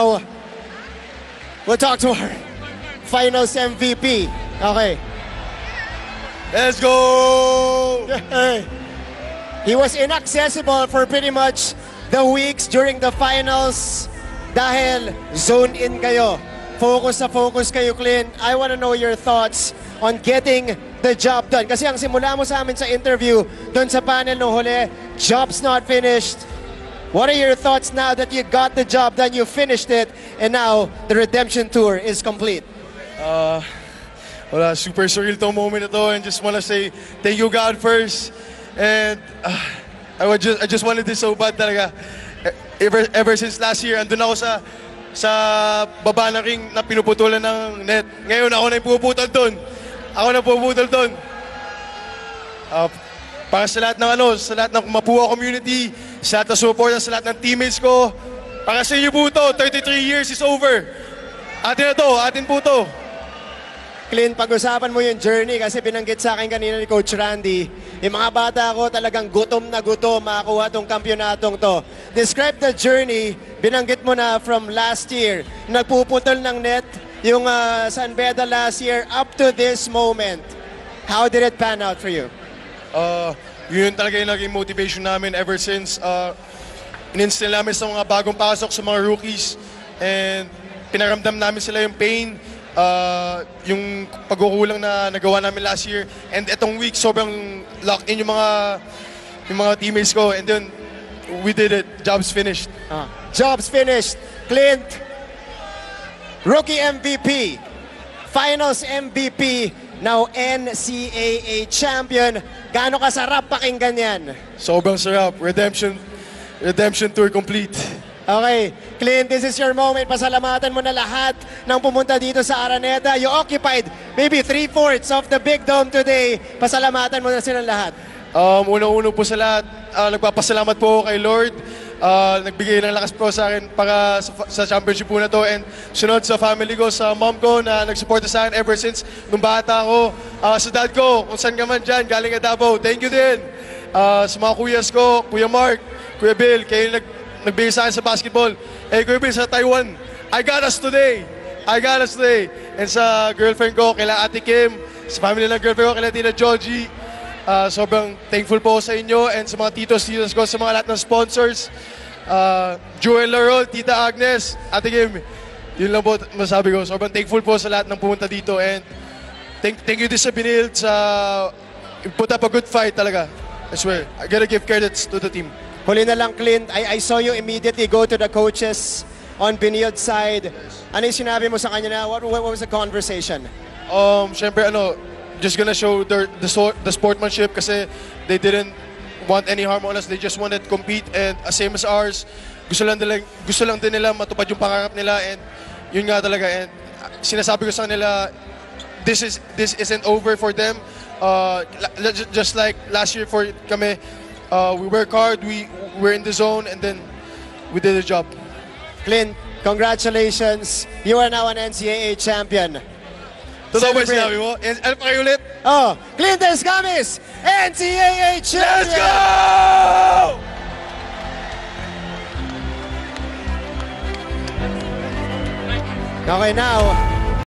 now, we'll talk to our finals MVP. Okay. Let's go! He was inaccessible for pretty much the weeks during the finals dahil zone in kayo. Focus kayo, Clint. I want to know your thoughts on getting the job done. Kasi ang simula mo sa amin sa interview, doon sa panel no huli, job's not finished. What are your thoughts now that you got the job done, you finished it, and now the redemption tour is complete? Wala, super surreal tong moment na to, and just wanna say thank you God first. And I just wanted this so bad talaga. Ever since last year, andun ako sa baba ng ring na pinuputulan ng net. Ngayon ako na yung puputol doon. Para sa lahat ng sa lahat ng Mapua community, sa lahat ng support, sa lahat ng teammates ko, para sa inyo po to, 33 years is over. Atin na to, atin po to. Clint, pag-usapan mo yung journey kasi binanggit sa akin kanina ni Coach Randy, yung mga bata ko talagang gutom na gutom makakuha tong kampyonatong to. Describe the journey, binanggit mo na from last year, nagpuputol ng net, yung San Beda last year, up to this moment. How did it pan out for you? Yun talaga yung naging motivation namin ever since in-instill namin sa mga bagong pasok, sa mga rookies, and pinaramdam namin sila yung pain, yung pagkukulang na nagawa namin last year, and etong week sobrang locked in yung mga teammates ko, and then we did it. Job's finished. Job's finished. Clint, Rookie MVP, Finals MVP, now NCAA champion. Gaano kasarap pakinggan yan? Sobrang sarap. Redemption tour complete. Okay, Clint, this is your moment. Pasalamatan mo na lahat ng pumunta dito sa Araneta. You occupied maybe 3/4 of the big dome today. Pasalamatan mo na silang lahat. Una-uno po sa lahat, nagpapasalamat po kay Lord. Nagbigay ng lakas po sa akin para sa championship po na to, and sunod sa family ko, sa mom ko na nagsuporta sa akin ever since nung bata ako, sa dad ko, kung saan ka man dyan, galing at Davao, thank you din. Sa mga kuyas ko, Kuya Mark, Kuya Bill, kayo nagbigay sa akin sa basketball. Kuya Bill, sa Taiwan, I got us today. And sa girlfriend ko, kila Ate Kim, sa family ng girlfriend ko, kila Tina Joji, sobrang thankful po sa inyo, and sa mga titos ko, sa mga lahat ng sponsors, Joel Larol, Tita Agnes, Ate Kim, yun lang po masabi ko. Sobrang thankful po sa lahat ng pumunta dito, and thank you din sa Binild, put up a good fight talaga. I swear, I gotta give credits to the team. Huli na lang, Clint, I saw you immediately go to the coaches on Binild's side. Ano yung sinabi mo sa kanya na? What was the conversation? Siyempre, just gonna show the sportsmanship kasi they didn't want any harm on us. They just wanted to compete, and same as ours. Gusto lang din nila matupad yung pangarap nila, and yun nga talaga. And sinasabi ko sa kanila, this isn't over for them. Just like last year for kami, we work hard, we're in the zone, and then we did the job. Clint, congratulations. You are now an NCAA champion. Totoo ba sinabi mo? Ano pa kayo ulit? Clint Escamis, NCAA champion! Let's go! Okay, now,